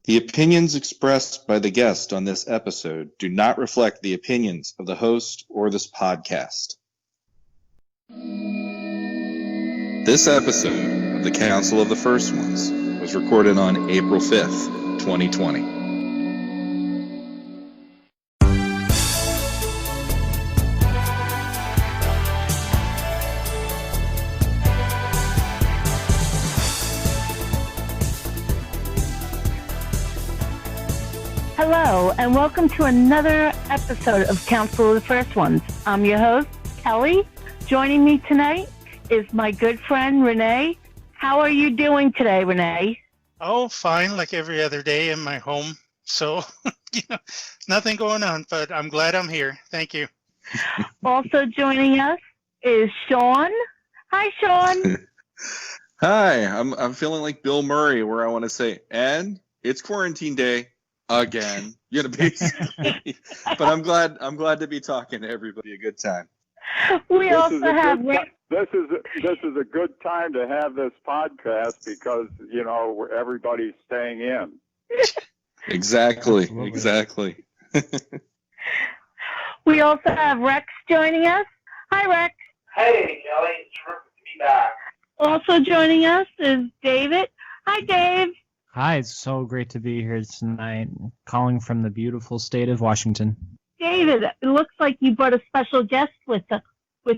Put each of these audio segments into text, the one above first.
The opinions expressed by the guest on this episode do not reflect the opinions of the host or this podcast. This episode of the Council of the First Ones was recorded on April 5th, 2020. Hello, and welcome to another episode of Council of the First Ones. I'm your host, Kelly. Joining me tonight is my good friend, Renee. How are you doing today, Renee? Oh, fine, like every other day in my home. So, nothing going on, but I'm glad I'm here. Thank you. Also joining us is Sean. Hi, Sean. Hi, I'm feeling like Bill Murray, where I want to say, and it's quarantine day. Again, basically. But I'm glad to be talking to everybody. A good time. We also have Rick. This is a good time to have this podcast because everybody's staying in. Exactly. We also have Rex joining us. Hi, Rex. Hey, Kelly. It's terrific to be back. Also joining us is David. Hi, Dave. Hi, it's so great to be here tonight, calling from the beautiful state of Washington. David, it looks like you brought a special guest with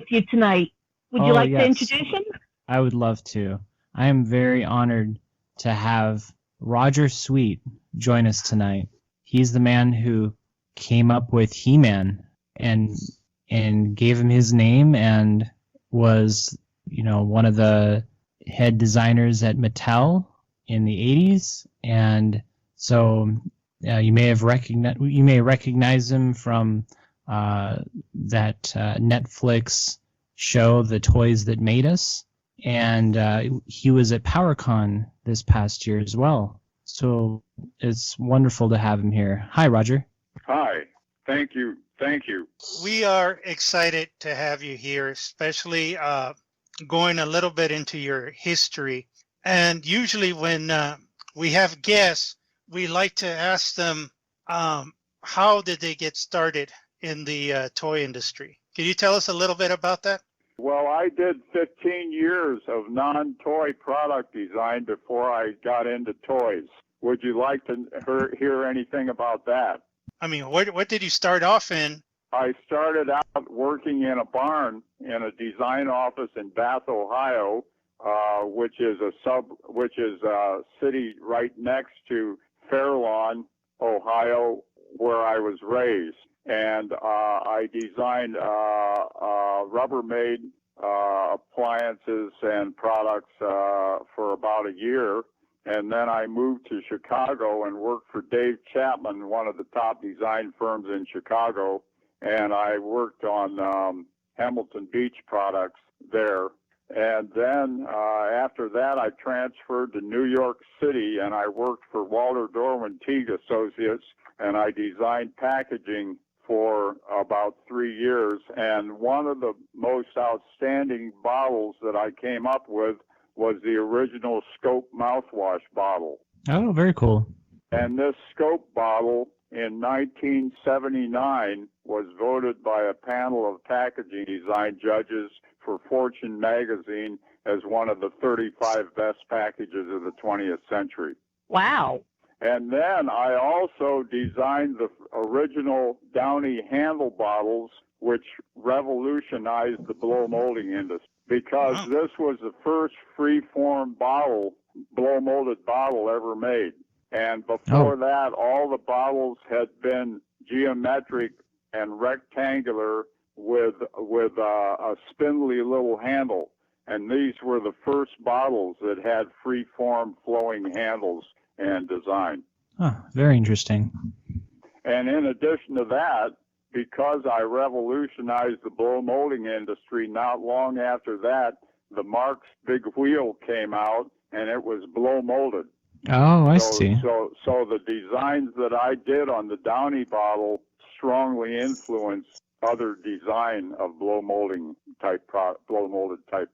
you tonight. Would you like to introduce him? I would love to. I am very honored to have Roger Sweet join us tonight. He's the man who came up with He-man and gave him his name and was, one of the head designers at Mattel in the 80s, and so you may recognize him from that Netflix show, The Toys That Made Us, and he was at PowerCon this past year as well. So it's wonderful to have him here. Hi, Roger. Hi. Thank you. We are excited to have you here, especially going a little bit into your history. And usually when we have guests, we like to ask them, how did they get started in the toy industry? Can you tell us a little bit about that? Well, I did 15 years of non-toy product design before I got into toys. Would you like to hear anything about that? I mean, what did you start off in? I started out working in a barn in a design office in Bath, Ohio, which is a city right next to Fairlawn, Ohio, where I was raised. And I designed Rubbermaid appliances and products for about a year. And then I moved to Chicago and worked for Dave Chapman, one of the top design firms in Chicago. And I worked on Hamilton Beach products there. And then after that, I transferred to New York City, and I worked for Walter Dorwin Teague Associates, and I designed packaging for about 3 years. And one of the most outstanding bottles that I came up with was the original Scope mouthwash bottle. Oh, very cool. And this Scope bottle in 1979 was voted by a panel of packaging design judges for Fortune magazine as one of the 35 best packages of the 20th century. Wow. And then I also designed the original Downy handle bottles, which revolutionized the blow molding industry because this was the first free-form blow molded bottle ever made. And before that, all the bottles had been geometric and rectangular with a spindly little handle. And these were the first bottles that had free-form flowing handles and design. Oh, very interesting. And in addition to that, because I revolutionized the blow molding industry, not long after that, the Marx Big Wheel came out, and it was blow molded. Oh, I see. So the designs that I did on the Downy bottle strongly influenced other design of blow molded type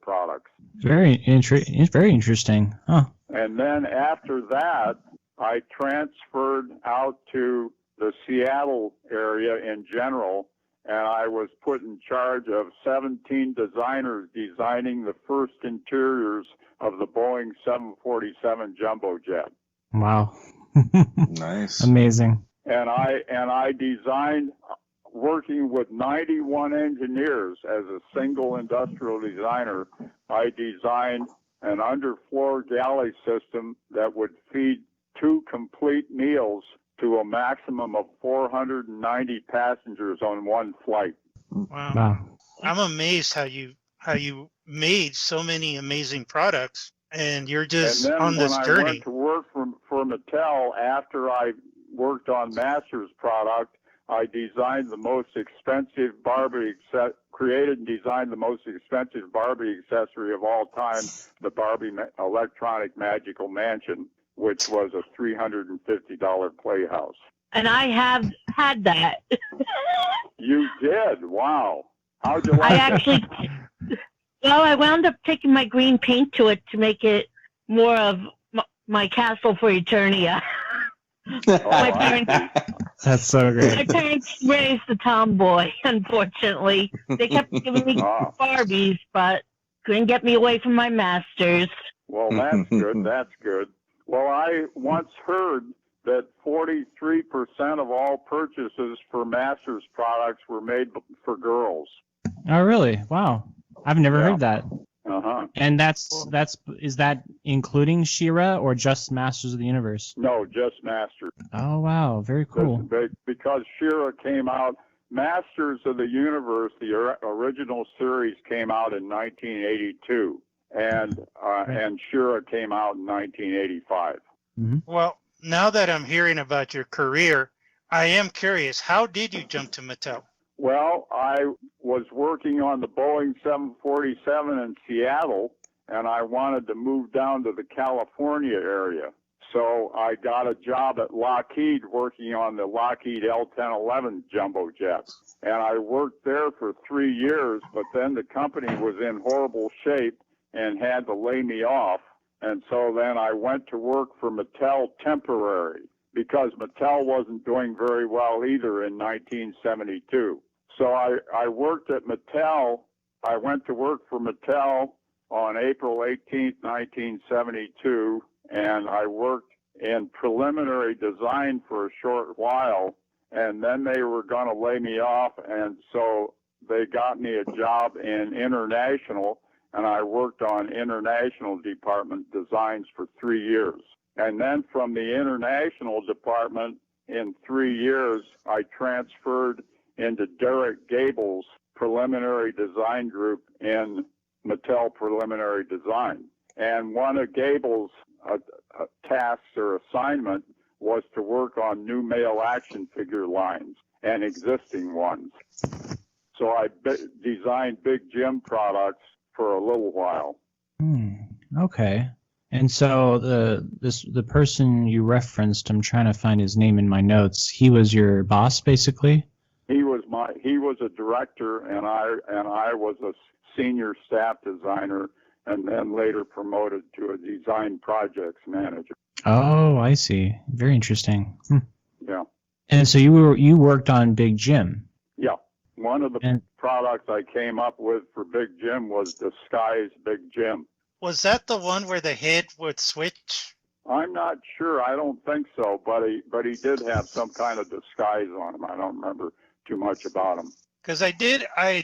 products. Very interesting. Huh. And then after that, I transferred out to the Seattle area in general, and I was put in charge of 17 designers designing the first interiors of the Boeing 747 jumbo jet. Wow. Nice. Amazing. And I designed, working with 91 engineers as a single industrial designer, I designed an underfloor galley system that would feed 2 complete meals to a maximum of 490 passengers on one flight. Wow. Wow. I'm amazed how you made so many amazing products, and you're just And then on this when I journey. went to work for Mattel, after I worked on Masters product, I designed the most expensive created and designed the most expensive Barbie accessory of all time, the Barbie Electronic Magical Mansion, which was a $350 playhouse. And I have had that. You did? Wow. How'd you like I it? actually, well, I wound up taking my green paint to it to make it more of my castle for Eternia. My parents, That's so my great. parents raised a tomboy, unfortunately. They kept giving me Ah. Barbies, but couldn't get me away from my masters. Well, that's good. That's good. Well, I once heard that 43% of all purchases for Masters products were made for girls. Oh, really? Wow. I've never Yeah. heard that. Uh-huh. And is that including She-Ra or just Masters of the Universe? No, just Masters. Oh, wow. Very cool. Because She-Ra came out, Masters of the Universe, the original series came out in 1982, and She-Ra came out in 1985. Well, now that I'm hearing about your career, I am curious. How did you jump to Mattel? Well, I was working on the Boeing 747 in Seattle, and I wanted to move down to the California area. So I got a job at Lockheed working on the Lockheed L-1011 jumbo jet. And I worked there for 3 years, but then the company was in horrible shape and had to lay me off. And so then I went to work for Mattel temporary, because Mattel wasn't doing very well either in 1972. So I worked at Mattel. I went to work for Mattel on April 18th, 1972, and I worked in preliminary design for a short while, and then they were going to lay me off, and so they got me a job in international, and I worked on international department designs for 3 years. And then from the international department, in 3 years, I transferred into Derek Gable's preliminary design group in Mattel Preliminary Design. And one of Gable's tasks or assignment was to work on new male action figure lines and existing ones. So I designed Big Jim products for a little while. Okay. And so the person you referenced, I'm trying to find his name in my notes. He was your boss, basically? He was a director, and I was a senior staff designer, and then later promoted to a design projects manager. Oh, I see. Very interesting. Yeah. And so you worked on Big Jim. Yeah. One of the products I came up with for Big Jim was Disguise Big Jim. Was that the one where the head would switch? I'm not sure. I don't think so, but he did have some kind of disguise on him. I don't remember too much about him. Because I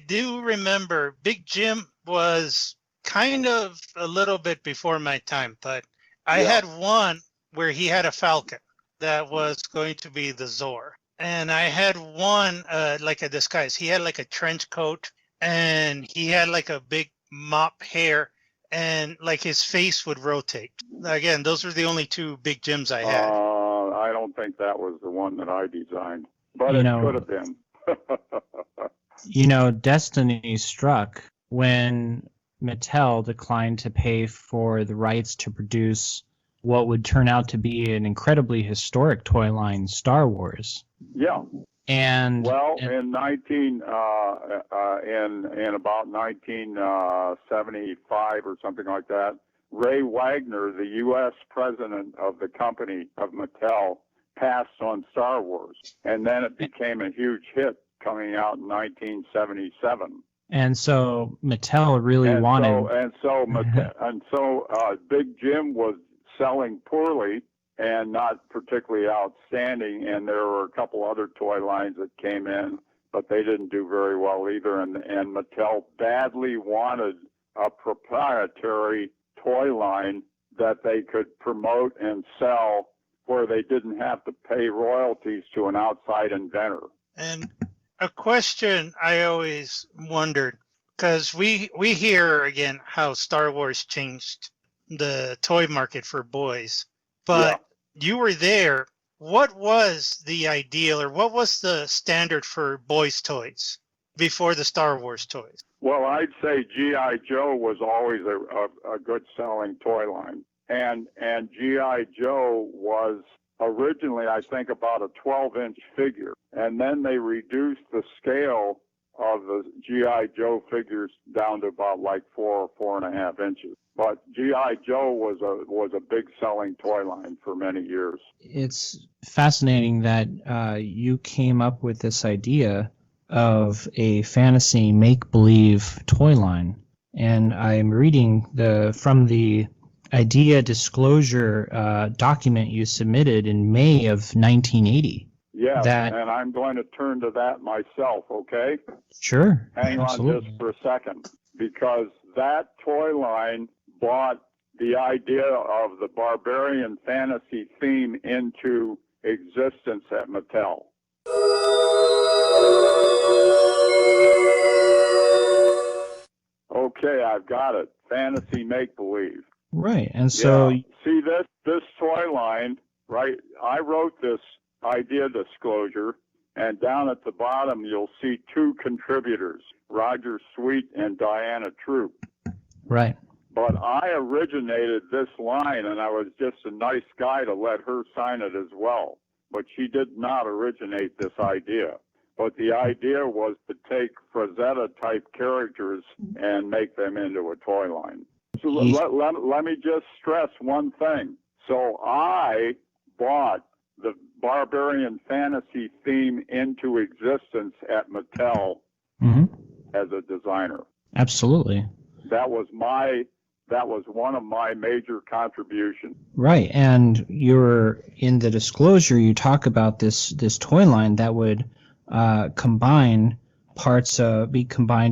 do remember Big Jim was kind of a little bit before my time, but I had one where he had a falcon that was going to be the Zor. And I had one like a disguise. He had like a trench coat, and he had like a big mop hair, and like his face would rotate. Again, those were the only 2 Big Jims I had. I don't think that was the one that I designed, but You it know- could have been. Destiny struck when Mattel declined to pay for the rights to produce what would turn out to be an incredibly historic toy line, Star Wars. Yeah. And Well, in about 1975 or something like that, Ray Wagner, the U.S. president of the company of Mattel, passed on Star Wars. And then it became a huge hit coming out in 1977. And so Mattel really wanted. Big Jim was selling poorly and not particularly outstanding. And there were a couple other toy lines that came in, but they didn't do very well either. And Mattel badly wanted a proprietary toy line that they could promote and sell where they didn't have to pay royalties to an outside inventor. And a question I always wondered, because we hear again how Star Wars changed the toy market for boys, but you were there. What was the ideal, or what was the standard for boys' toys before the Star Wars toys? Well, I'd say G.I. Joe was always a good selling toy line. And G.I. Joe was originally, I think, about a 12-inch figure. And then they reduced the scale of the G.I. Joe figures down to about like 4 or 4.5 inches. But G.I. Joe was a big selling toy line for many years. It's fascinating that you came up with this idea of a fantasy make-believe toy line. And I'm reading from the idea disclosure document you submitted in May of 1980. Yes, and I'm going to turn to that myself, okay? Sure. Hang absolutely. on just for a second, because that toy line brought the idea of the barbarian fantasy theme into existence at Mattel. Okay, I've got it. Fantasy make-believe. Right, and so... Yeah. See, this toy line, right, I wrote this idea disclosure, and down at the bottom you'll see 2 contributors, Roger Sweet and Diana Troop. Right. But I originated this line, and I was just a nice guy to let her sign it as well. But she did not originate this idea. But the idea was to take Frazetta-type characters and make them into a toy line. So let me just stress one thing. So I brought the barbarian fantasy theme into existence at Mattel as a designer. Absolutely. That was one of my major contributions. Right, and you're in the disclosure. You talk about this toy line that would be combined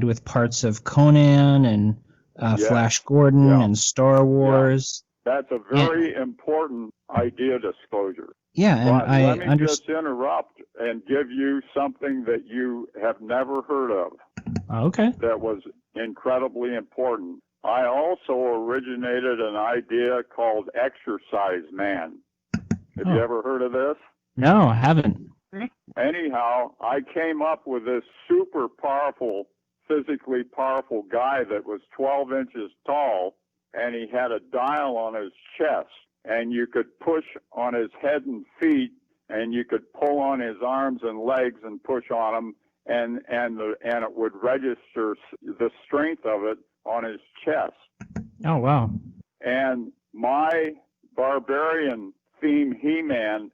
with parts of Conan and Flash Gordon and Star Wars. That's a very important idea disclosure. Yeah, and let me just interrupt and give you something that you have never heard of. Okay. That was incredibly important. I also originated an idea called Exercise Man. Have you ever heard of this? No, I haven't. Anyhow, I came up with this super powerful, physically powerful guy that was 12 inches tall, and he had a dial on his chest, and you could push on his head and feet, and you could pull on his arms and legs and push on him, and it would register the strength of it on his chest. Oh, wow. And my barbarian theme He-Man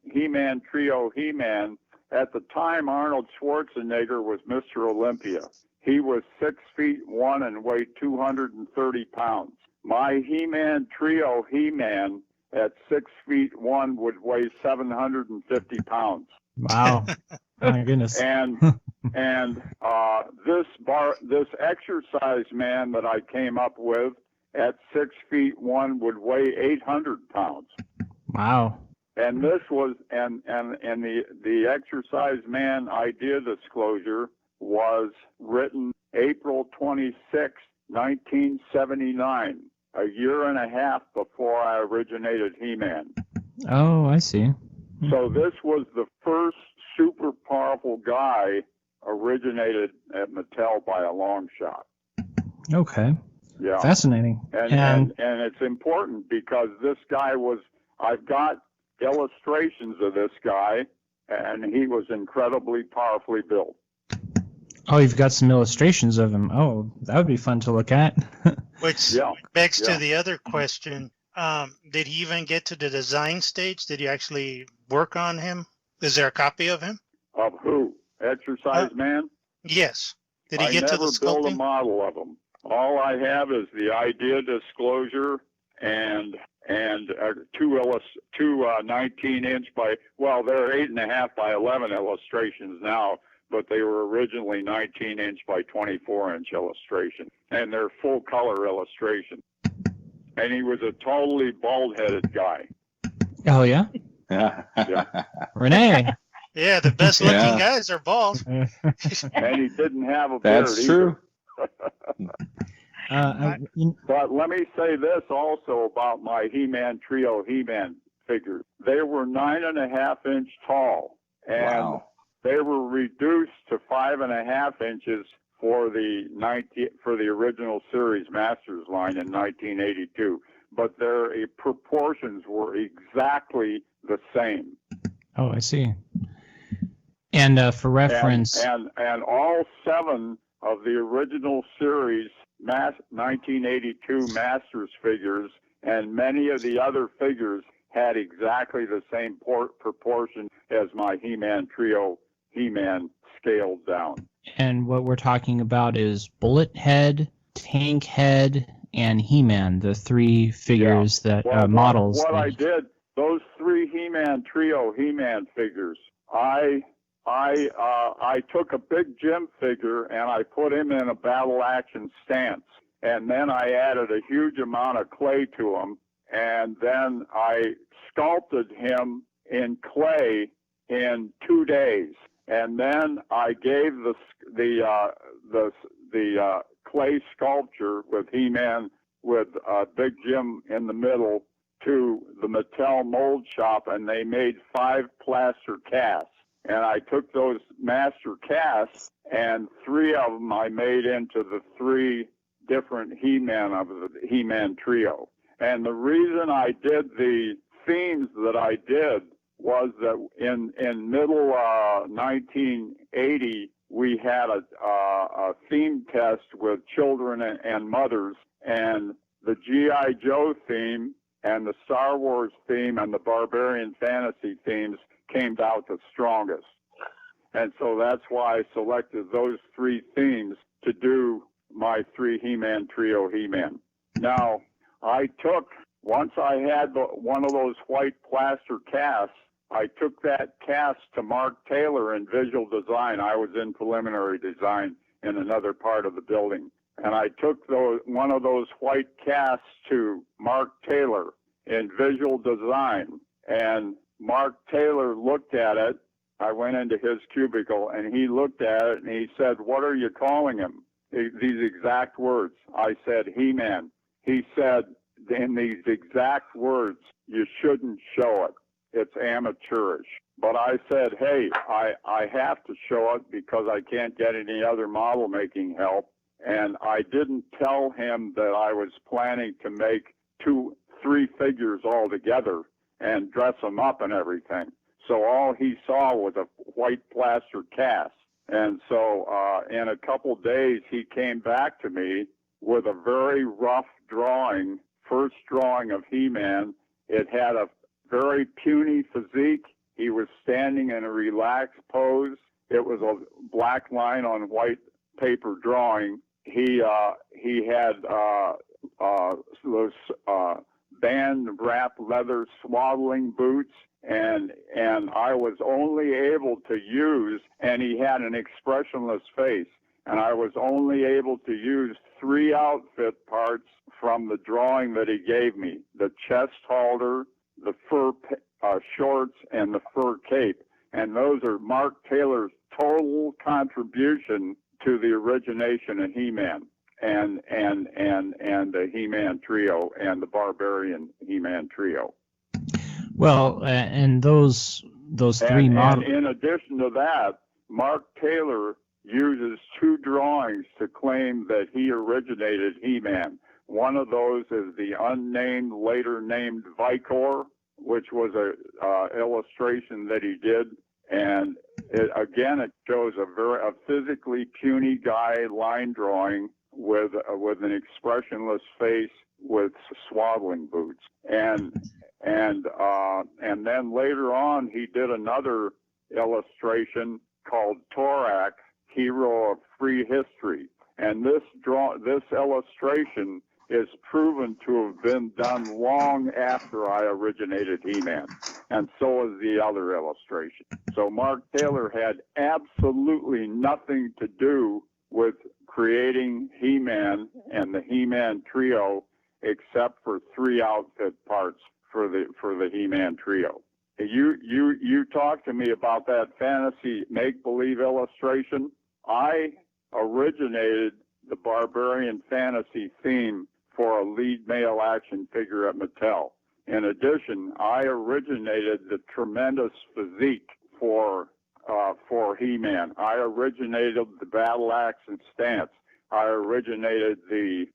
trio He-Man, at the time Arnold Schwarzenegger was Mr. Olympia. He was 6'1" and weighed 230 pounds. My He-Man trio He-Man at 6'1" would weigh 750 pounds. Wow. My goodness. And this exercise man that I came up with at 6'1" would weigh 800 pounds. Wow. And this was and the exercise man idea disclosure was written April 26, 1979, a year and a half before I originated He-Man. Oh, I see. So this was the first super powerful guy originated at Mattel by a long shot. Okay. Yeah. Fascinating. And it's important because this guy I've got illustrations of this guy, and he was incredibly powerfully built. Oh, you've got some illustrations of him. Oh, that would be fun to look at. Which Yeah, begs yeah. to the other question. Did he even get to the design stage? Did you actually work on him? Is there a copy of him? Of who? Exercise Man? Yes. Did he I get to the never built a sculpting? model of them. All I have is the idea disclosure and two 19-inch by, well, they're 8.5 by 11 illustrations now, but they were originally 19-inch by 24-inch illustration, and they're full color illustration. And he was a totally bald-headed guy. Oh, yeah? Yeah. Renee. Yeah, the best looking Yeah. guys are bald. And he didn't have a beard That's either. true. But let me say this also about my He-Man Trio He-Man figures. They were 9.5 inch tall, and Wow. they were reduced to 5.5 inches for the original series Masters line in 1982. But their proportions were exactly the same. Oh, I see. And for reference, And all 7 of the original series 1982 Masters figures and many of the other figures had exactly the same proportion as my He-Man Trio He-Man scaled down. and what we're talking about is Bullet Head, Tank Head, and He-Man, the 3 figures that models. What that I did, those 3 He-Man Trio He-Man figures, I took a Big Jim figure and I put him in a battle action stance, and then I added a huge amount of clay to him, and then I sculpted him in clay in 2 days, and then I gave the clay sculpture with He-Man with Big Jim in the middle to the Mattel mold shop, and they made 5 plaster casts. And I took those master casts, and 3 of them I made into the 3 different He-Man of the He-Man Trio. And the reason I did the themes that I did was that in middle 1980, we had a theme test with children and mothers, and the G.I. Joe theme and the Star Wars theme and the Barbarian Fantasy themes came out the strongest. And so that's why I selected those 3 themes to do my 3 He-Man Trio He-Man. Now, once I had one of those white plaster casts, I took that cast to Mark Taylor in visual design. I was in preliminary design in another part of the building. And I took one of those white casts to Mark Taylor in visual design, and Mark Taylor looked at it. I went into his cubicle, and he looked at it, and he said, "What are you calling him?" These exact words. I said, "He-Man." He said, in these exact words, "You shouldn't show it. It's amateurish." But I said, hey, I have to show it because I can't get any other model making help. And I didn't tell him that I was planning to make 2-3 figures all together and dress them up and everything. So all he saw was a white plaster cast. And so in a couple days, he came back to me with a very rough drawing, first drawing of He-Man. It had a very puny physique. He was standing in a relaxed pose. It was a black line on white paper drawing. He had those band wrap leather swaddling boots, and I was only able to use, and he had an expressionless face, and I was only able to use 3 outfit parts from the drawing that he gave me: the chest halter, the fur shorts, and the fur cape. And those are Mark Taylor's total contribution to the origination of He-Man and the He-Man Trio and the Barbarian He-Man Trio. Well, and those 3 models. And in addition to that, Mark Taylor uses 2 drawings to claim that he originated He-Man. One of those is the unnamed, later named Vicor, which was a illustration that he did, and it shows a physically puny guy line drawing with an expressionless face with swaddling boots, and then later on he did another illustration called Torak, Hero of Free History, and this illustration is proven to have been done long after I originated He-Man, and so is the other illustration. So Mark Taylor had absolutely nothing to do with creating He-Man and the He-Man trio, except for 3 outfit parts for the He-Man trio. You talked to me about that fantasy make-believe illustration. I originated the Barbarian fantasy theme for a lead male action figure at Mattel. In addition, I originated the tremendous physique for He-Man. I originated the battle axe and stance. I originated the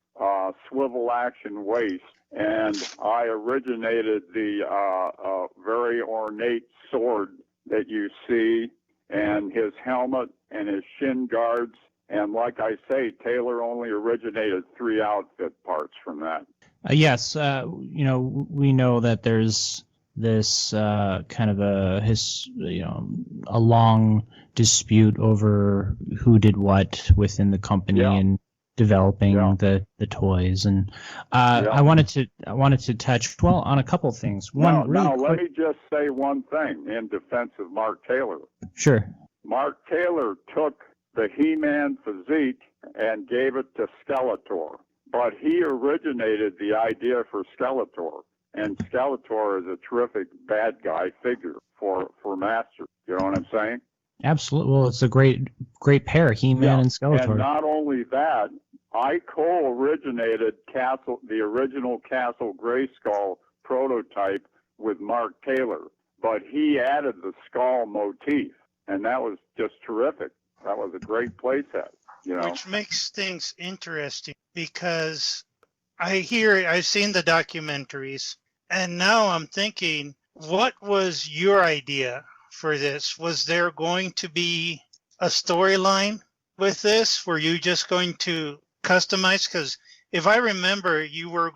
swivel action waist, and I originated the very ornate sword that you see, and his helmet and his shin guards. And like I say, Taylor only originated 3 outfit parts from that. Yes, we know that there's this kind of a long dispute over who did what within the company and developing the toys. And I wanted to touch on a couple things. Let me just say one thing in defense of Mark Taylor. Sure. Mark Taylor took the He-Man physique and gave it to Skeletor, but he originated the idea for Skeletor, and Skeletor is a terrific bad guy figure for Master. You know what I'm saying? Absolutely. Well, it's a great pair, He-Man and Skeletor. And not only that, I co-originated the original Castle Grayskull prototype with Mark Taylor, but he added the skull motif, and that was just terrific. That was a great playset, Which makes things interesting because I've seen the documentaries, and now I'm thinking, what was your idea for this? Was there going to be a storyline with this? Were you just going to customize? Because if I remember, your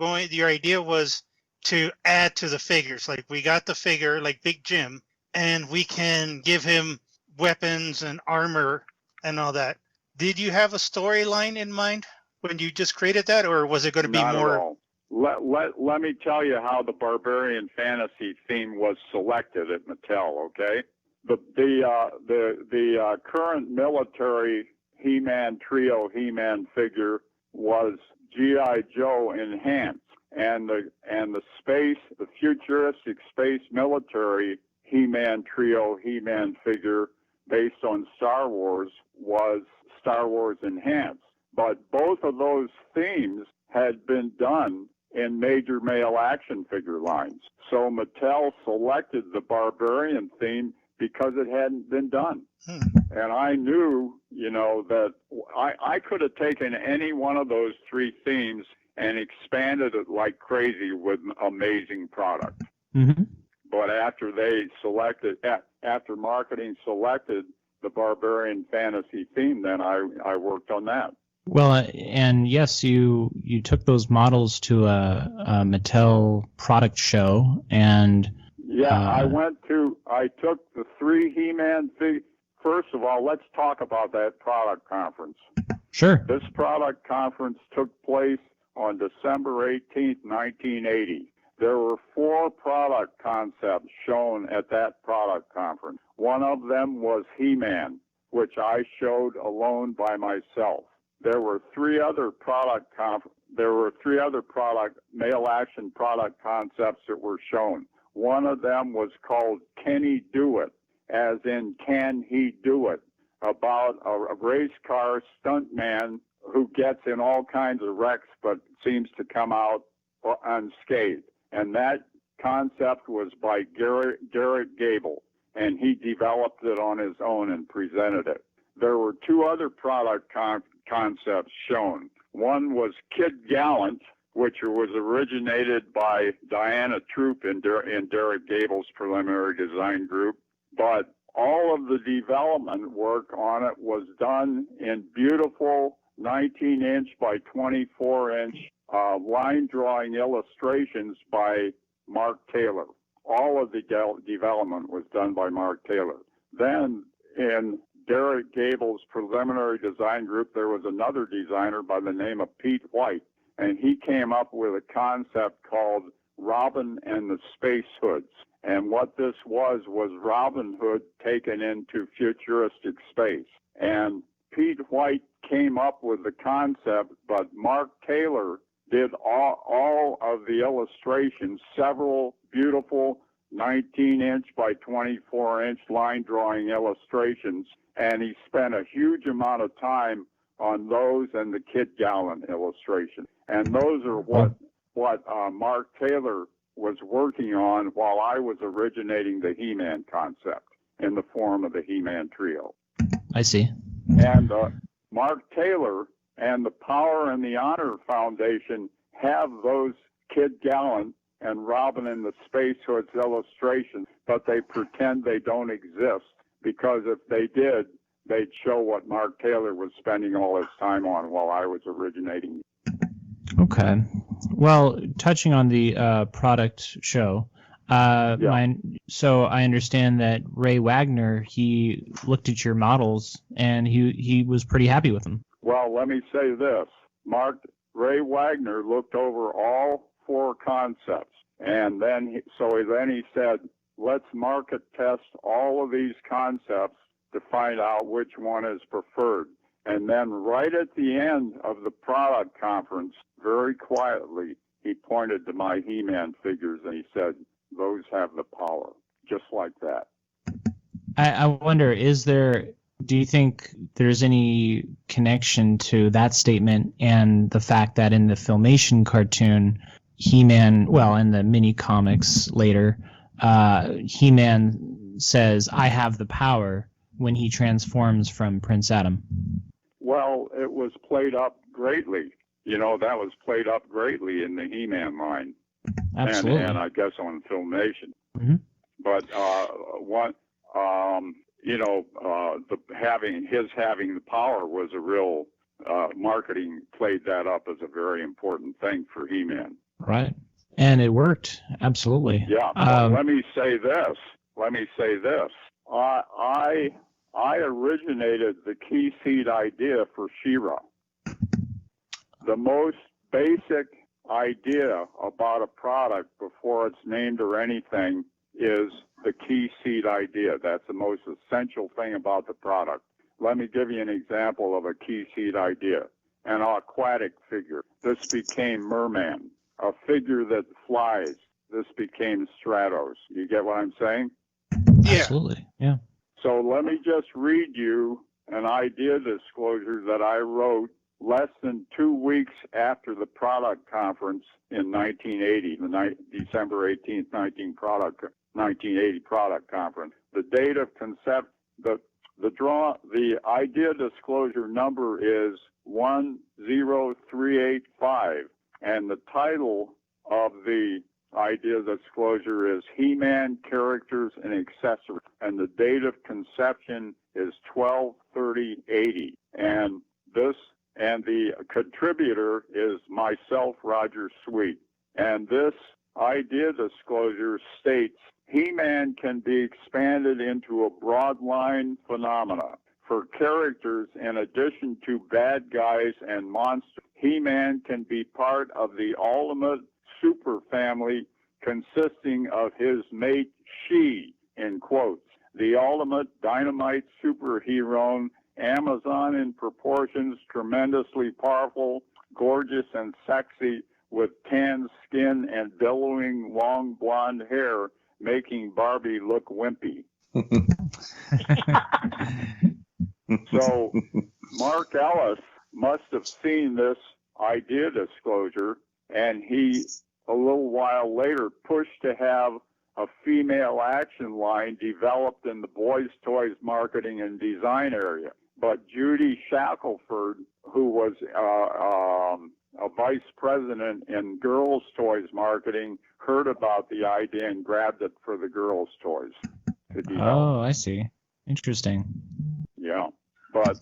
idea was to add to the figures. Like, we got the figure, like Big Jim, and we can give him weapons and armor and all that. Did you have a storyline in mind when you just created that, or was it going to be Not more? At all. Let me tell you how the Barbarian fantasy theme was selected at Mattel. Okay, the current military He-Man trio He-Man figure was G.I. Joe enhanced, and the futuristic space military He-Man trio He-Man figure based on Star Wars was Star Wars Enhanced. But both of those themes had been done in major male action figure lines. So Mattel selected the Barbarian theme because it hadn't been done. And I knew, that I could have taken any one of those 3 themes and expanded it like crazy with amazing product. Mm-hmm. But after marketing selected the Barbarian fantasy theme, then I worked on that. Well, and yes, you took those models to a Mattel product show, and I took the 3 He-Man figures. First of all, let's talk about that product conference. Sure. This product conference took place on December 18th, 1980. There were 4 product concepts shown at that product conference. One of them was He-Man, which I showed alone by myself. There were 3 other male action product concepts that were shown. One of them was called Can He Do It, as in Can He Do It, about a race car stuntman who gets in all kinds of wrecks but seems to come out unscathed. And that concept was by Garrett Gable, and he developed it on his own and presented it. There were 2 other product concepts shown. One was Kid Gallant, which was originated by Diana Troop in Derek Gable's preliminary design group, but all of the development work on it was done in beautiful 19-inch by 24-inch line drawing illustrations by Mark Taylor. All of the development was done by Mark Taylor. Then in Derek Gable's preliminary design group, there was another designer by the name of Pete White, and he came up with a concept called Robin and the Space Hoods. And what this was Robin Hood taken into futuristic space. And Pete White came up with the concept, but Mark Taylor did all of the illustrations, several beautiful 19-inch by 24-inch line drawing illustrations, and he spent a huge amount of time on those and the Kid Gallen illustration. And those are what Mark Taylor was working on while I was originating the He-Man concept in the form of the He-Man trio. I see. And Mark Taylor and the Power and the Honor Foundation have those Kid Gallen and Robin and the Space Hoods illustrations, but they pretend they don't exist, because if they did, they'd show what Mark Taylor was spending all his time on while I was originating. Okay. Well, touching on the product show, so I understand that Ray Wagner, he looked at your models and he was pretty happy with them. Well, let me say this. Ray Wagner looked over all 4 concepts, and then he said, let's market test all of these concepts to find out which one is preferred. And then right at the end of the product conference, very quietly, he pointed to my He-Man figures and he said, those have the power, just like that. I wonder, do you think there's any connection to that statement and the fact that in the Filmation cartoon, He-Man, well, in the mini comics later, He-Man says, I have the power when he transforms from Prince Adam? Well, it was played up greatly. That was played up greatly in the He-Man line. Absolutely. And I guess on Filmation. Mm-hmm. But having the power was a real marketing played that up as a very important thing for He-Man. Right. And it worked. Absolutely. Yeah. Let me say this. I originated the key seed idea for She-Ra. The most basic idea about a product before it's named or anything is the key seed idea. That's the most essential thing about the product. Let me give you an example of a key seed idea. An aquatic figure. This became Merman. A figure that flies. This became Stratos. You get what I'm saying? Yeah. Absolutely. Yeah. So let me just read you an idea disclosure that I wrote less than 2 weeks after the product conference in 1980, December 18th, 1980 product conference. The date of concept, the idea disclosure number is 10385, and the title of the idea disclosure is He-Man Characters and Accessories, and the date of conception is 12/30/80, and the contributor is myself, Roger Sweet. And this idea disclosure states He-Man can be expanded into a broadline phenomena. For characters, in addition to bad guys and monsters, He-Man can be part of the ultimate super family consisting of his mate, She, in quotes, the ultimate dynamite superhero, Amazon in proportions, tremendously powerful, gorgeous and sexy, with tan skin and billowing long blonde hair, making Barbie look wimpy. So Mark Ellis must have seen this idea disclosure, and he, a little while later, pushed to have a female action line developed in the boys' toys marketing and design area. But Judy Shackelford, who was a vice president in girls' toys marketing, heard about the idea and grabbed it for the girls' toys to develop. Oh, I see. Interesting. Yeah, but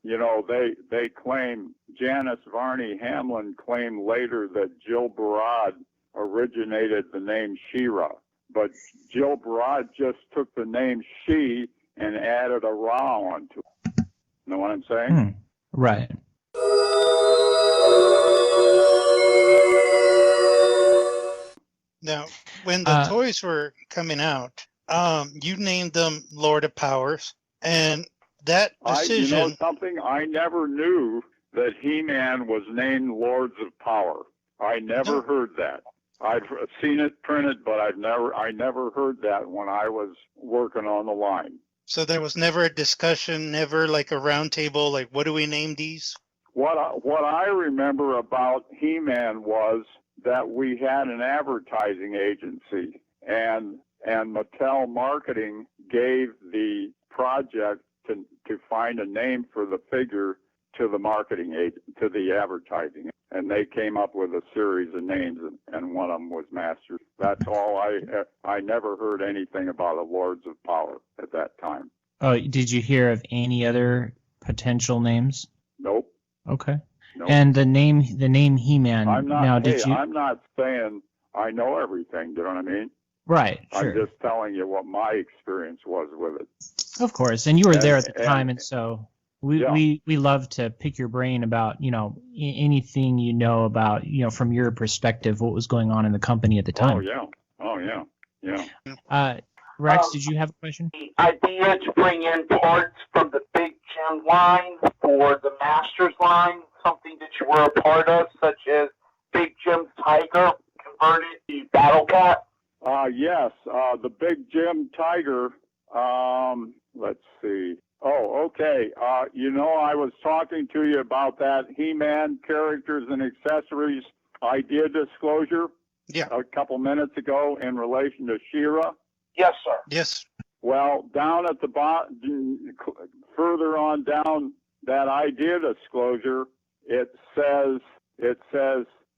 you know, they claim, Janice Varney Hamlin claimed later that Jill Barad originated the name She-Ra, but Jill Barad just took the name She and added a Ra onto it. Know what I'm saying? Right. Now, when the toys were coming out, you named them Lord of Powers, and that decision. You know something? I never knew that He-Man was named Lords of Power. I never heard that. I've seen it printed, but I never heard that when I was working on the line. So there was never a discussion, never like a round table, like what do we name these? What I remember about He-Man was that we had an advertising agency, and Mattel Marketing gave the project to find a name for the figure to the marketing agent, to the advertising, and they came up with a series of names, and one of them was Master. That's all. I never heard anything about a Lords of Power at that time. Oh, did you hear of any other potential names? Nope. Okay. Nope. And the name He-Man. I'm not. Now, I'm not saying I know everything. Do you know what I mean? Right. Sure. I'm just telling you what my experience was with it. Of course, and you were there at the time, and so we love to pick your brain about anything about from your perspective what was going on in the company at the time. Oh yeah. Rex, did you have a question? The idea to bring in parts from the Big Jim line for the Masters line, something that you were a part of, such as Big Jim's Tiger converted to Battle Cat. Yes, the Big Jim Tiger. Let's see. Oh, okay. I was talking to you about that He-Man characters and accessories idea disclosure a couple minutes ago in relation to She-Ra. Yes, sir. Yes. Well, down at the bottom, further on down that idea disclosure, it says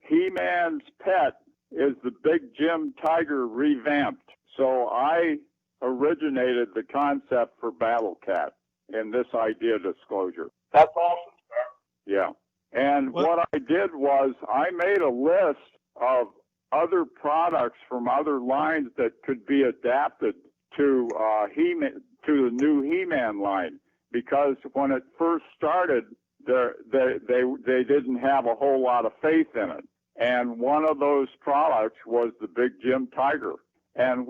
He-Man's pet is the Big Jim Tiger revamped. So I originated the concept for Battle Cat in this idea disclosure. That's awesome, sir. Yeah. And what I did was I made a list of other products from other lines that could be adapted to to the new He-Man line, because when it first started, they didn't have a whole lot of faith in it. And one of those products was the Big Jim Tiger. And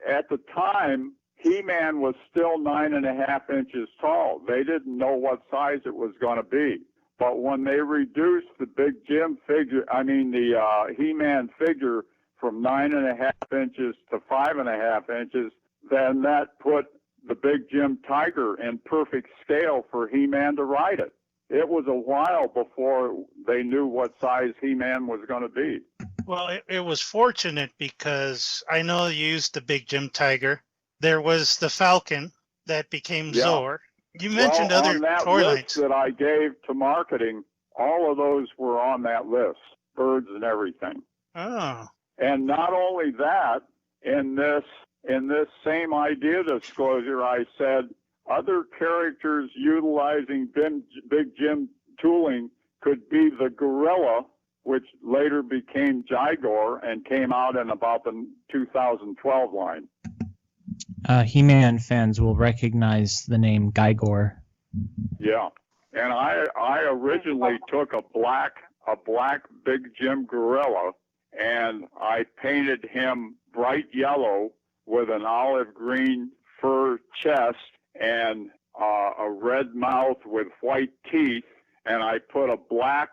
at the time, He-Man was still 9.5 inches tall. They didn't know what size it was going to be. But when they reduced the Big Jim figure, the He-Man figure from 9.5 inches to 5.5 inches, then that put the Big Jim Tiger in perfect scale for He-Man to ride it. It was a while before they knew what size He-Man was going to be. Well, it was fortunate because I know you used the Big Jim Tiger. There was the Falcon that became Zor. You mentioned other on that toy list lines that I gave to marketing, all of those were on that list, birds and everything. Oh. And not only that, in this same idea disclosure, I said other characters utilizing Big Jim tooling could be the gorilla, which later became Jai Gore and came out in about the 2012 line. He-Man fans will recognize the name Jai Gore. Yeah, and I originally took a black Big Jim gorilla, and I painted him bright yellow with an olive green fur chest and a red mouth with white teeth, and I put a black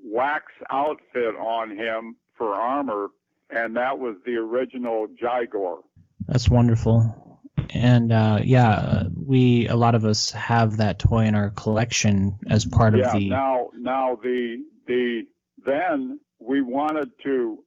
wax outfit on him for armor, and that was the original Jai Gore. That's wonderful. And a lot of us have that toy in our collection as part of the. Then we wanted to.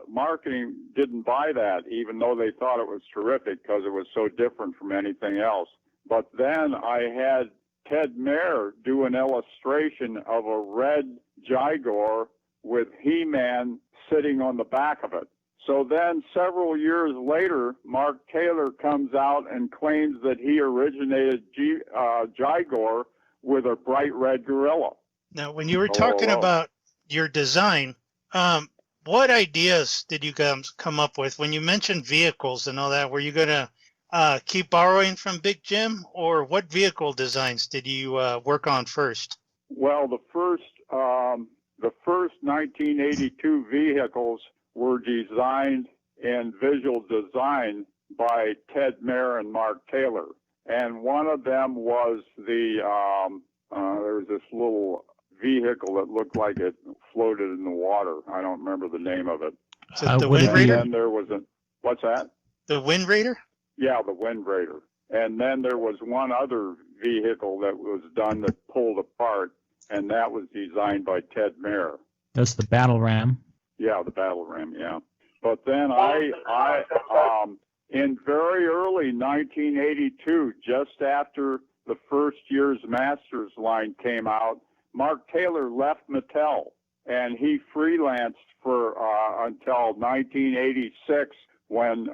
Marketing didn't buy that, even though they thought it was terrific because it was so different from anything else. But then I had Ted Mayer do an illustration of a red Jai Gore with He-Man sitting on the back of it. So then several years later, Mark Taylor comes out and claims that he originated Jai Gore with a bright red gorilla. Now, when you were talking about your design, what ideas did you guys come up with? When you mentioned vehicles and all that, were you going to keep borrowing from Big Jim, or what vehicle designs did you work on first? Well, the first 1982 vehicles were designed and visual design by Ted Mayer and Mark Taylor. And one of them was there was this little vehicle that looked like it floated in the water. I don't remember the name of it. Is it the Wind Raider? And then there was what's that? The Wind Raider? Yeah, the Wind Raider. And then there was one other vehicle that was done that pulled apart, and that was designed by Ted Mayer. That's the Battle Ram. Yeah, the Battle Ram, yeah. But then in very early 1982, just after the first year's Masters line came out, Mark Taylor left Mattel, and he freelanced for until 1986 when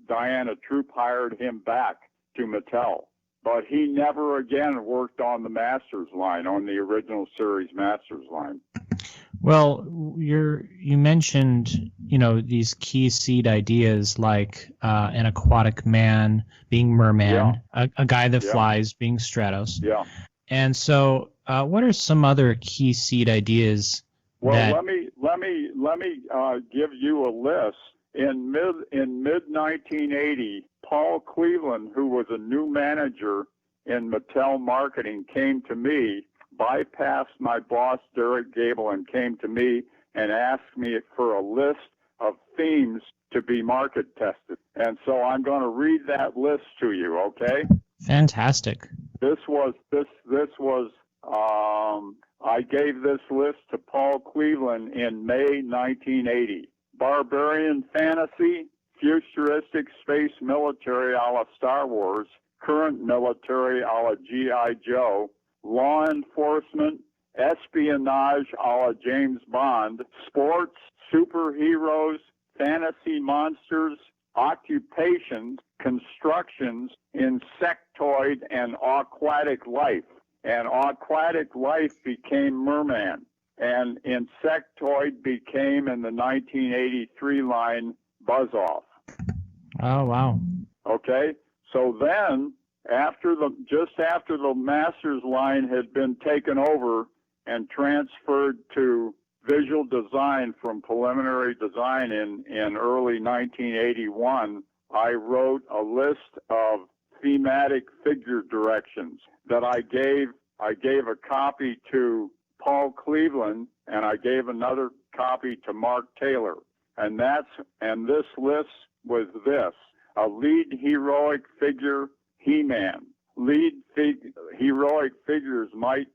Diana Troop hired him back to Mattel. But he never again worked on the Masters line, on the original series Masters line. Well, you mentioned, these key seed ideas like an aquatic man being Merman, a guy that flies being Stratos. Yeah. And so, what are some other key seed ideas? Well, let me give you a list. In mid 1980, Paul Cleveland, who was a new manager in Mattel marketing, came to me, bypassed my boss Derek Gable, and came to me and asked me for a list of themes to be market tested. And so I'm going to read that list to you, okay? Fantastic. I gave this list to Paul Cleveland in May 1980. Barbarian fantasy, futuristic space military a la Star Wars, current military a la G.I. Joe, law enforcement, espionage a la James Bond, sports, superheroes, fantasy monsters, occupations, constructions, insectoid, and aquatic life. And aquatic life became Merman, and insectoid became, in the 1983 line, Buzz-Off. Oh, wow. Okay, so then, just after the Masters line had been taken over and transferred to visual design from preliminary design in early 1981, I wrote a list of thematic figure directions that I gave a copy to Paul Cleveland, and I gave another copy to Mark Taylor. And this list was this: a lead heroic figure, He-Man. Heroic figures might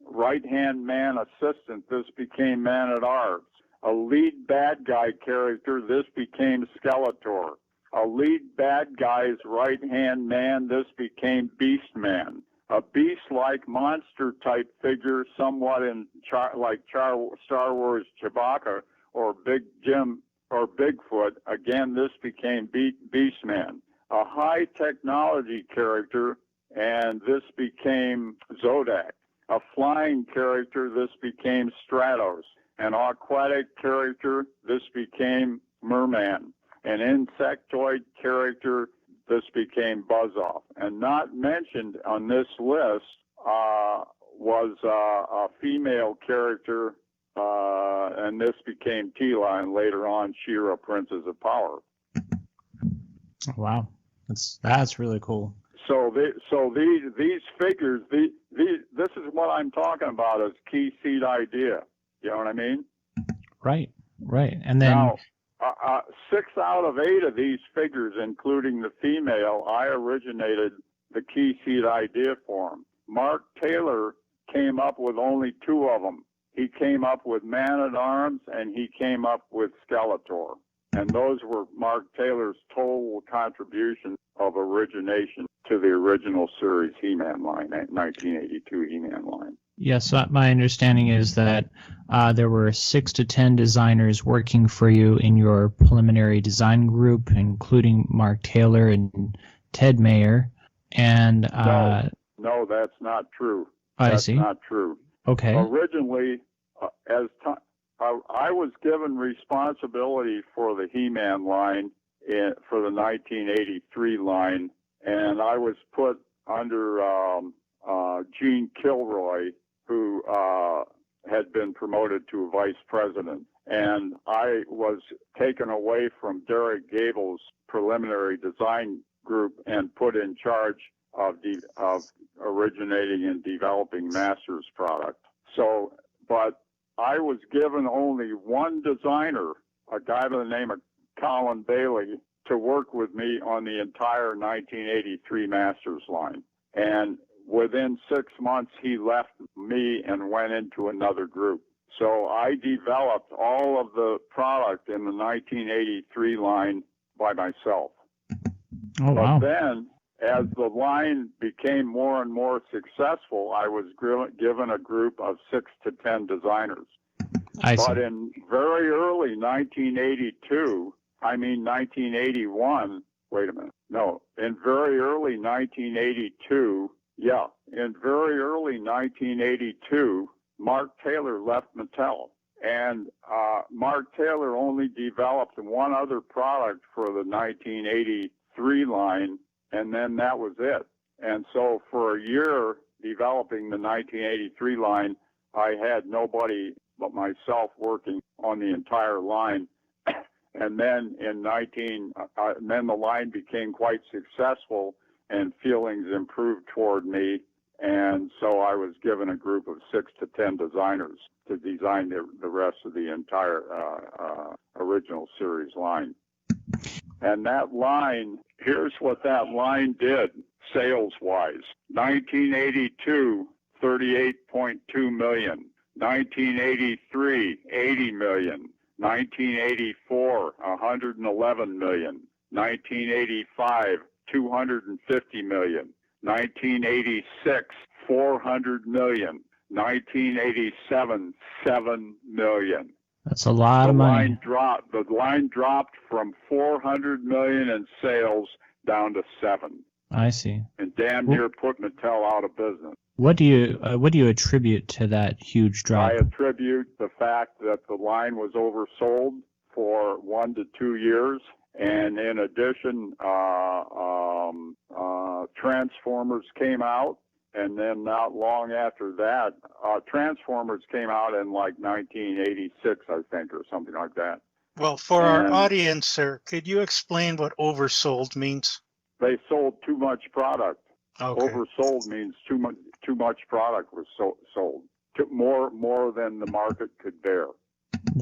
right-hand man assistant, this became Man-at-Arms. A lead bad guy character, this became Skeletor. A lead bad guy's right-hand man, this became Beast Man. A beast-like monster-type figure, somewhat Star Wars Chewbacca or Big Jim or Bigfoot, again, this became Beast Man. A high-technology character, and this became Zodak. A flying character, this became Stratos. An aquatic character, this became Merman. An insectoid character, this became Buzz-Off. And not mentioned on this list was a female character, and this became T-Line. Later on, She-Ra, Princess of Power. Wow, that's really cool. So these figures, this is what I'm talking about as key seed idea. You know what I mean? Right. And then now, 6 out of 8 of these figures, including the female, I originated the key seed idea for them. Mark Taylor came up with only 2 of them. He came up with Man-at-Arms, and he came up with Skeletor. And those were Mark Taylor's total contribution of origination to the original series He-Man line, 1982 He-Man line. Yes, my understanding is that there were 6 to 10 designers working for you in your preliminary design group, including Mark Taylor and Ted Mayer. And No, that's not true. I That's see. not true. Okay. Originally, I was given responsibility for the He-Man line for the 1983 line, and I was put under Gene Kilroy, who had been promoted to vice president. And I was taken away from Derek Gable's preliminary design group and put in charge of originating and developing Masters product. So, but I was given only one designer, a guy by the name of Colin Bailey, to work with me on the entire 1983 Masters line. And within 6 months, he left me and went into another group. So I developed all of the product in the 1983 line by myself. Oh, wow. But then, as the line became more and more successful, I was given a group of 6 to 10 designers. I see. But in very early 1981, wait a minute. No, in very early 1982, Mark Taylor left Mattel. And Mark Taylor only developed one other product for the 1983 line, and then that was it. And so for a year developing the 1983 line, I had nobody but myself working on the entire line. And then then the line became quite successful and feelings improved toward me. And so I was given a group of 6 to 10 designers to design the rest of the entire original series line. And that line, here's what that line did sales-wise. 1982, 38.2 million. 1983, 80 million. 1984, 111 million. 1985, 250 million. 1986, 400 million. 1987, 7 million. That's a lot of money. The line dropped from 400 million in sales down to 7. I see. And damn near put Mattel out of business. What do you attribute to that huge drop? I attribute the fact that the line was oversold for 1 to 2 years, and in addition, Transformers came out, and then not long after that, Transformers came out in like 1986, I think, or something like that. Well, for our audience, sir, could you explain what oversold means? They sold too much product. Okay. Oversold means too much product was sold. More than the market could bear.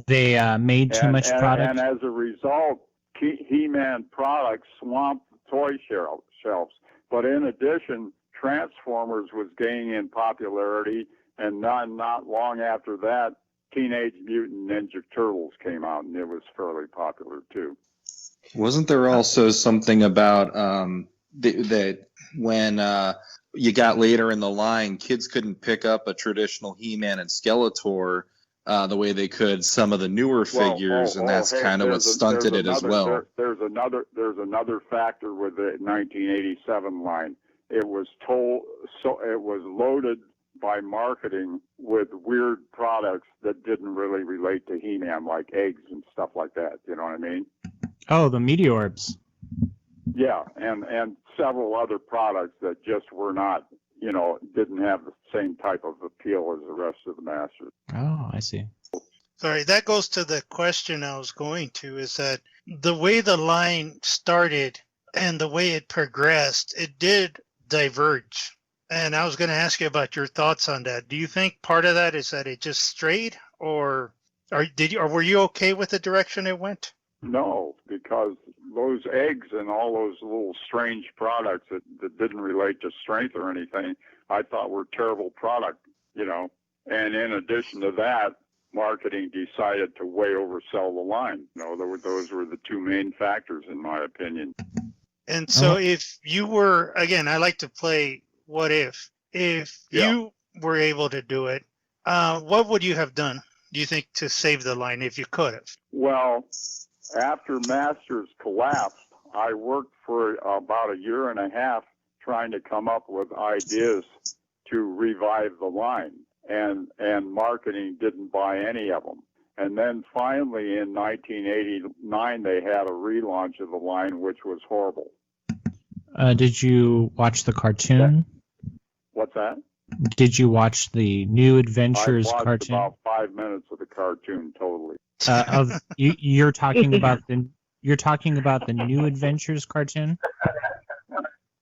They made too much product? And as a result, He-Man products swamped the toy shelves. But in addition, Transformers was gaining in popularity, and not long after that, Teenage Mutant Ninja Turtles came out, and it was fairly popular too. Wasn't there also something about that when you got later in the line, kids couldn't pick up a traditional He-Man and Skeletor the way they could some of the newer figures, and that's kind of what stunted it as well. There's another factor with the 1987 line. It was loaded by marketing with weird products that didn't really relate to He-Man, like eggs and stuff like that. You know what I mean? Oh, the Meteorbs. Yeah, and several other products that just were not, didn't have the same type of appeal as the rest of the Masters. Oh, I see. Sorry, that goes to the question I was going to, is that the way the line started and the way it progressed, it did diverge. And I was going to ask you about your thoughts on that. Do you think part of that is that it just strayed, or were you okay with the direction it went? No, because those eggs and all those little strange products that didn't relate to strength or anything, I thought were terrible product, And in addition to that, marketing decided to way oversell the line. Those were the two main factors, in my opinion. And so if you were, again, I like to play what if. If you were able to do it. What would you have done, do you think, to save the line if you could have? Well, after Masters collapsed, I worked for about a year and a half trying to come up with ideas to revive the line, and marketing didn't buy any of them. And then finally in 1989, they had a relaunch of the line, which was horrible. Did you watch the cartoon? What's that? Did you watch the New Adventures I watched cartoon? about 5 minutes of the cartoon totally. You're talking about the New Adventures cartoon?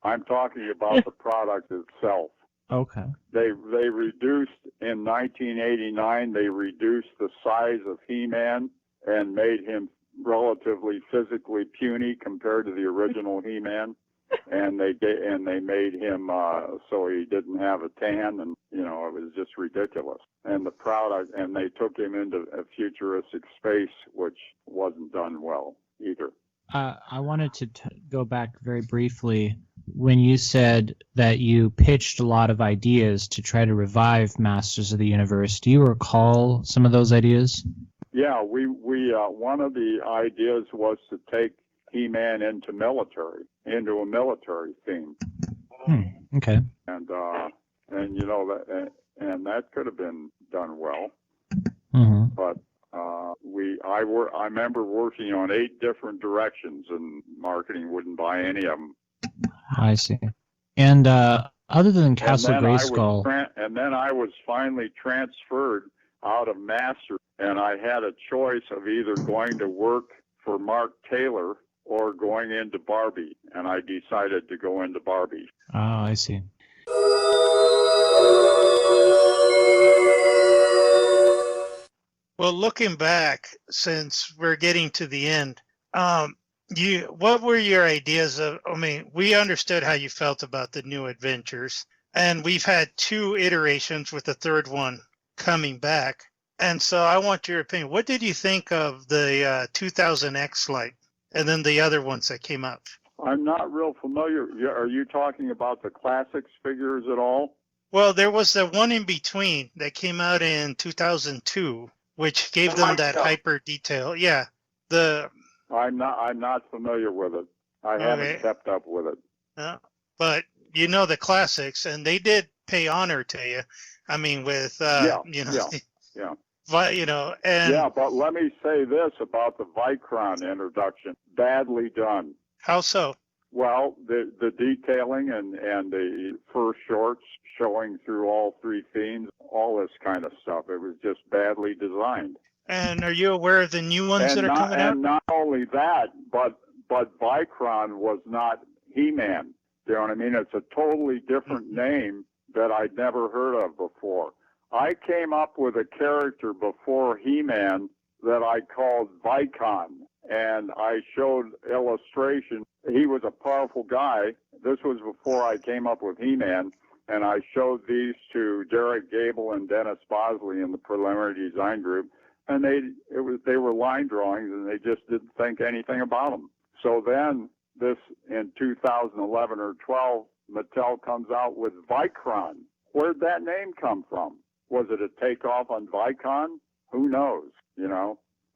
I'm talking about the product itself. Okay. They reduced in 1989. They reduced the size of He-Man and made him relatively physically puny compared to the original He-Man, and they made him so he didn't have a tan, and it was just ridiculous. And the product, and they took him into a futuristic space, which wasn't done well either. I wanted to go back very briefly when you said that you pitched a lot of ideas to try to revive Masters of the Universe. Do you recall some of those ideas? Yeah, we one of the ideas was to take He-Man into a military theme. Okay. And that could have been done well. Mm-hmm. But I remember working on 8 different directions, and marketing wouldn't buy any of them. I see. And other than Castle Grayskull, and then I was finally transferred out of Master, and I had a choice of either going to work for Mark Taylor or going into Barbie, and I decided to go into Barbie. Oh, I see. Well, looking back, since we're getting to the end, what were your ideas of? I mean, we understood how you felt about the New Adventures, and we've had 2 iterations with the 3rd one coming back. And so I want your opinion. What did you think of the 2000X line, and then the other ones that came out? I'm not real familiar. Are you talking about the classics figures at all? Well, there was the one in between that came out in 2002, which gave them that hyper detail. Yeah, I'm not familiar with it. I haven't kept up with it. But the classics, and they did pay honor to you. I mean, with Yeah. But but let me say this about the Vicron introduction: badly done. How so? Well, the detailing and the first shorts showing through all 3 themes, all this kind of stuff. It was just badly designed. And are you aware of the new ones that are coming out? And not only that, but Vicron was not He-Man. You know what I mean? It's a totally different name that I'd never heard of before. I came up with a character before He-Man that I called Vicon, and I showed illustration. He was a powerful guy. This was before I came up with He-Man, and I showed these to Derek Gable and Dennis Bosley in the preliminary design group, and they were line drawings, and they just didn't think anything about them. So then in 2011 or 12, Mattel comes out with Vicron. Where'd that name come from? Was it a takeoff on Vicon? Who knows?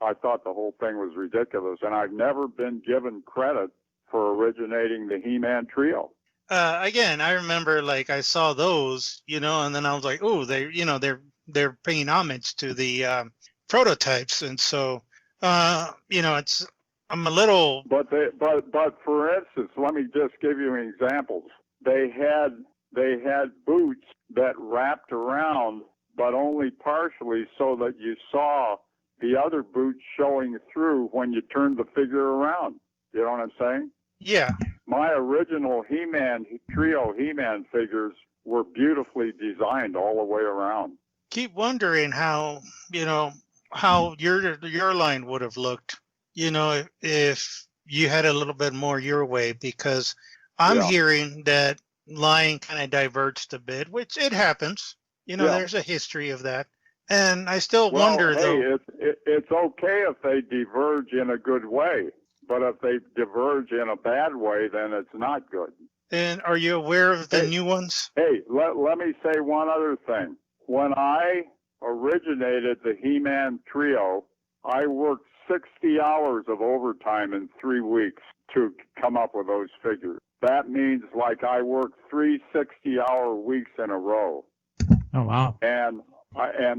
I thought the whole thing was ridiculous, and I've never been given credit for originating the He-Man trio. Again, I remember I saw those, and then I was like, oh, they're paying homage to the prototypes, and so I'm a little. But for instance, let me just give you examples. They had boots that wrapped around, but only partially, so that you saw the other boots showing through when you turned the figure around. You know what I'm saying? Yeah. My original He-Man trio He-Man figures were beautifully designed all the way around. Keep wondering how your line would have looked, if you had a little bit more your way, because I'm hearing that line kind of diverged a bit, which it happens. There's a history of that. And I still wonder, though. It's okay if they diverge in a good way, but if they diverge in a bad way, then it's not good. And are you aware of the new ones? Hey, let me say one other thing. When I originated the He-Man trio, I worked 60 hours of overtime in 3 weeks to come up with those figures. That means like I worked 3 60-hour weeks in a row. Oh, wow. And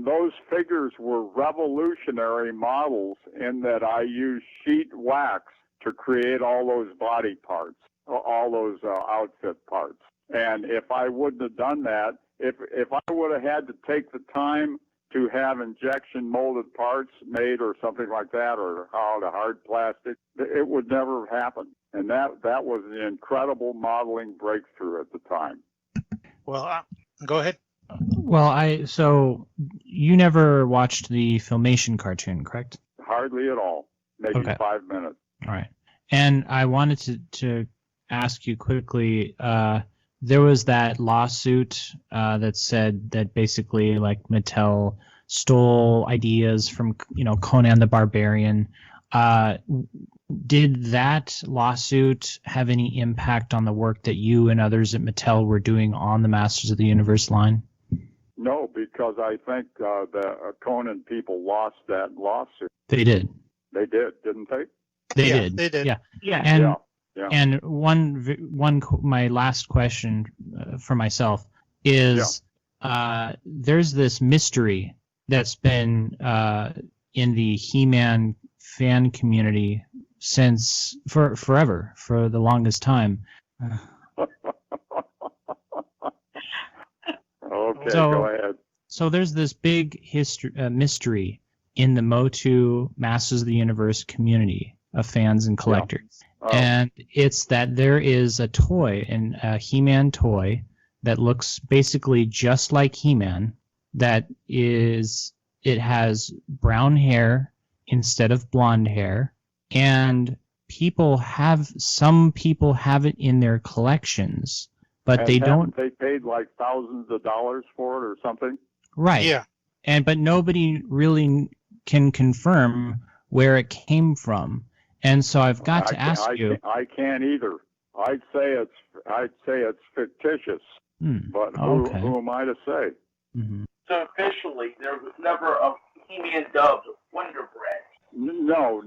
those figures were revolutionary models in that I used sheet wax to create all those body parts, all those outfit parts. And if I wouldn't have done that, if I would have had to take the time to have injection molded parts made or something like that, or out of hard plastic, it would never have happened. And that was an incredible modeling breakthrough at the time. Well, go ahead. Well, so you never watched the Filmation cartoon, correct? Hardly at all. Maybe Okay. 5 minutes. All right. And I wanted to ask you quickly, there was that lawsuit that said that basically like Mattel stole ideas from, Conan the Barbarian. Did that lawsuit have any impact on the work that you and others at Mattel were doing on the Masters of the Universe line? No, because I think the Conan people lost that lawsuit. They did. They did, didn't they? They Yeah, did. they did. Yeah. Yeah. And Yeah. and my last question for myself is there's this mystery that's been in the He-Man fan community since forever, for the longest time. Okay, So- go ahead. So there's this big mystery in the Motu Masters of the Universe community of fans and collectors. Oh, And it's that there is a toy, a He-Man toy, that looks basically just like He-Man, it has brown hair instead of blonde hair, and some people have it in their collections, but and they haven't don't. They paid like thousands of dollars for it or something. Right. Yeah. But nobody really can confirm where it came from. And so I've got to ask you. I can't either. I'd say it's fictitious, but Okay. who am I to say? Mhm. So officially, there was never a He-Man dubbed Wonder Bread. No.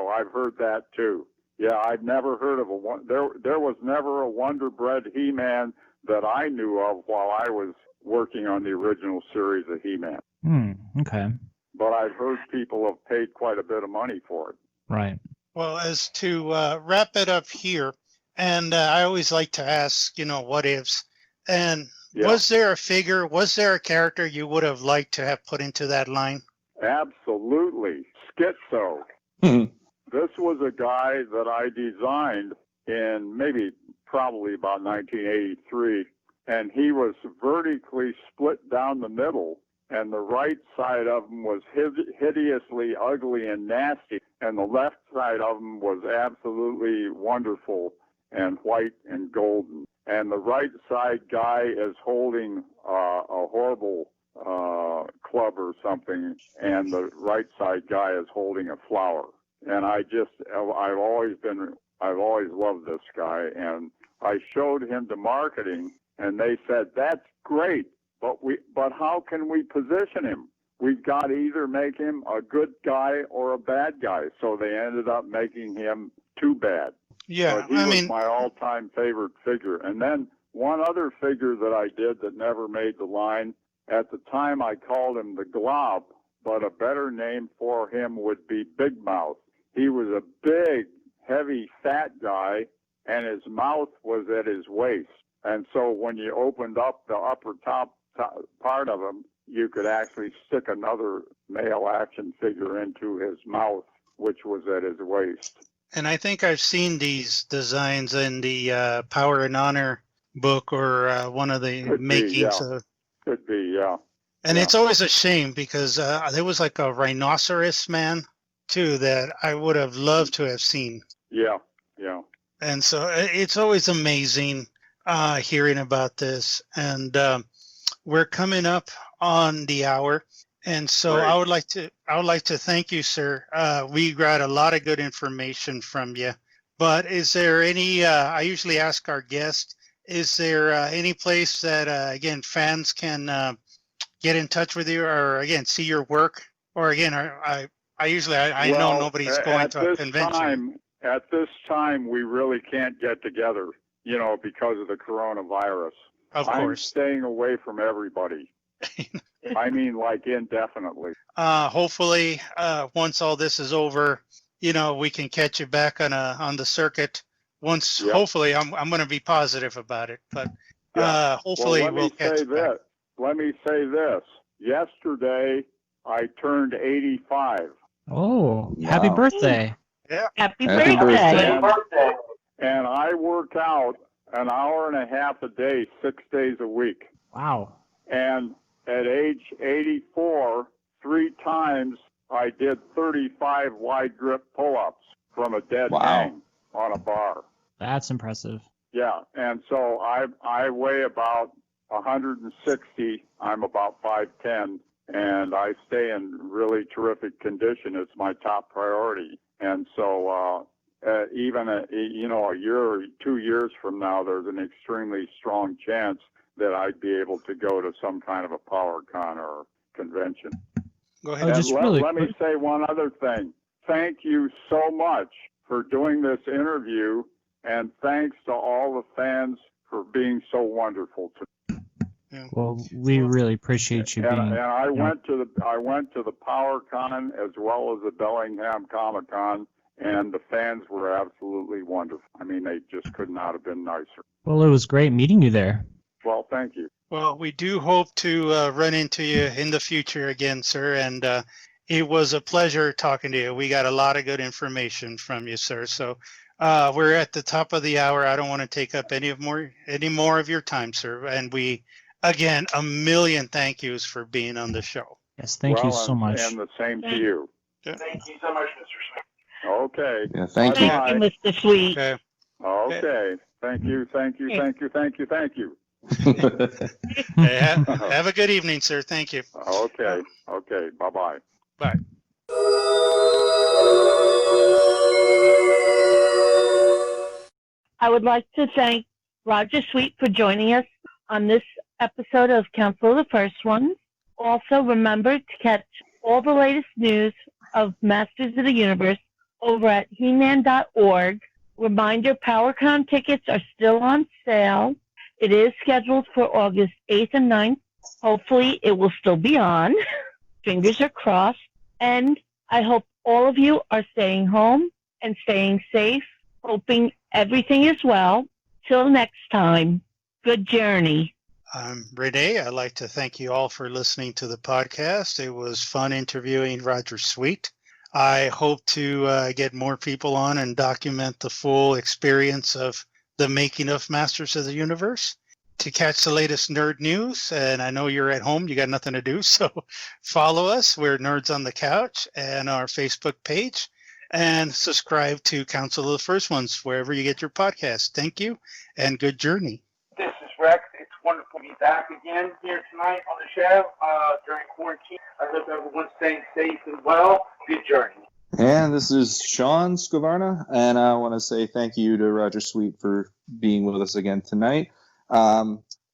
I've heard that too. Yeah, I'd never heard of there was never a Wonder Bread He-Man that I knew of while I was working on the original series of He-Man. Okay. But I've heard people have paid quite a bit of money for it. Right. Well, as to wrap it up here, and I always like to ask, what ifs. And Yeah. was there a character you would have liked to have put into that line? Absolutely. Schizo. This was a guy that I designed in probably about 1983, and he was vertically split down the middle, and the right side of him was hideously ugly and nasty, and the left side of him was absolutely wonderful and white and golden. And the right side guy is holding a horrible club or something, and the right side guy is holding a flower. And I've always loved this guy, and I showed him to marketing, and they said, "That's great, but how can we position him? We've got to either make him a good guy or a bad guy." So they ended up making him too bad. Yeah, But he was my all-time favorite figure. And then one other figure that I did that never made the line, at the time I called him the Glob, but a better name for him would be Big Mouth. He was a big, heavy, fat guy, and his mouth was at his waist. And so when you opened up the upper top part of him, you could actually stick another male action figure into his mouth, which was at his waist. And I think I've seen these designs in the Power and Honor book or one of the Could be, makings. yeah. Could be, yeah. And Yeah. it's always a shame because there was like a rhinoceros man too that I would have loved to have seen. Yeah. And so it's always amazing hearing about this. And we're coming up on the hour. And so Great. I would like to thank you, sir. We got a lot of good information from you. But is there any, I usually ask our guests, is there any place that, again, fans can get in touch with you or, again, see your work? Or, again, I know nobody's going to a convention. At this time, we really can't get together, because of the coronavirus. Of course. I'm staying away from everybody. I mean, like indefinitely. Hopefully, once all this is over, we can catch you back on the circuit. Once, hopefully, I'm going to be positive about it. But hopefully, we'll catch you back. Let me say this. Yesterday, I turned 85. Oh, happy birthday. Yeah. Happy Happy birthday. birthday. And I work out an hour and a half a day, 6 days a week. Wow. And at age 84, 3 times I did 35 wide grip pull-ups from a dead hang on a bar. That's impressive. Yeah, and so I weigh about 160. I'm about 5'10", and I stay in really terrific condition. It's my top priority. And so even a year or 2 years from now, there's an extremely strong chance that I'd be able to go to some kind of a PowerCon or convention. Go ahead. Let me say one other thing. Thank you so much for doing this interview, and thanks to all the fans for being so wonderful to me. Yeah. Well, we really appreciate you being. And I went to the PowerCon as well as the Bellingham Comic Con, and the fans were absolutely wonderful. I mean, they just could not have been nicer. Well, it was great meeting you there. Well, thank you. Well, we do hope to run into you in the future again, sir. And it was a pleasure talking to you. We got a lot of good information from you, sir. So we're at the top of the hour. I don't want to take up any more of your time, sir. And we, again, a million thank yous for being on the show. Yes, thank you so much. And the same to you. Yeah. Thank you so much, Mr. Smith. Okay. Yeah, thank you. Thank you, Mr. Sweet. Okay. Okay. Thank you. Hey, have a good evening, sir. Thank you. Okay. Bye-bye. Bye. I would like to thank Roger Sweet for joining us on this episode of Council of the First Ones. Also, remember to catch all the latest news of Masters of the Universe over at He-man.org. Reminder, PowerCon tickets are still on sale. It is scheduled for August 8th and 9th. Hopefully, it will still be on. Fingers are crossed. And I hope all of you are staying home and staying safe, hoping everything is well. Till next time, good journey. I'm Renee. I'd like to thank you all for listening to the podcast. It was fun interviewing Roger Sweet. I hope to get more people on and document the full experience of the making of Masters of the Universe. To catch the latest nerd news, and I know you're at home, you got nothing to do, so follow us. We're Nerds on the Couch and our Facebook page, and subscribe to Council of the First Ones wherever you get your podcast. Thank you, and good journey. This is Rex. It's wonderful to be back again here tonight on the show during quarantine. I hope everyone's staying safe and well. Good journey. And this is Sean Scavarna, and I want to say thank you to Roger Sweet for being with us again tonight.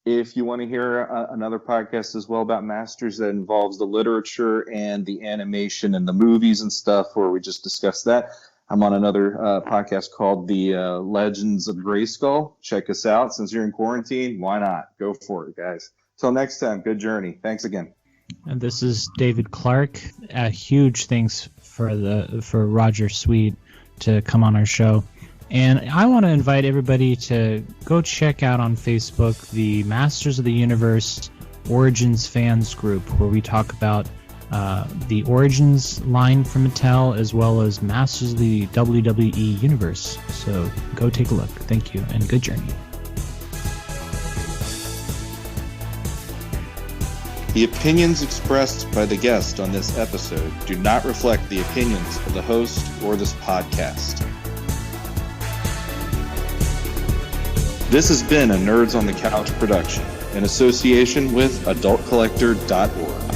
If you want to hear another podcast as well about Masters that involves the literature and the animation and the movies and stuff, where we just discussed that, I'm on another podcast called The Legends of Grayskull. Check us out. Since you're in quarantine, why not? Go for it, guys. Till next time, good journey. Thanks again. And this is David Clark. Huge thanks for Roger Sweet to come on our show. And I want to invite everybody to go check out on Facebook the Masters of the Universe Origins fans group, where we talk about the Origins line from Mattel as well as Masters of the WWE Universe. So go take a look. Thank you, and good journey. The opinions expressed by the guest on this episode do not reflect the opinions of the host or this podcast. This has been a Nerds on the Couch production in association with AdultCollector.org.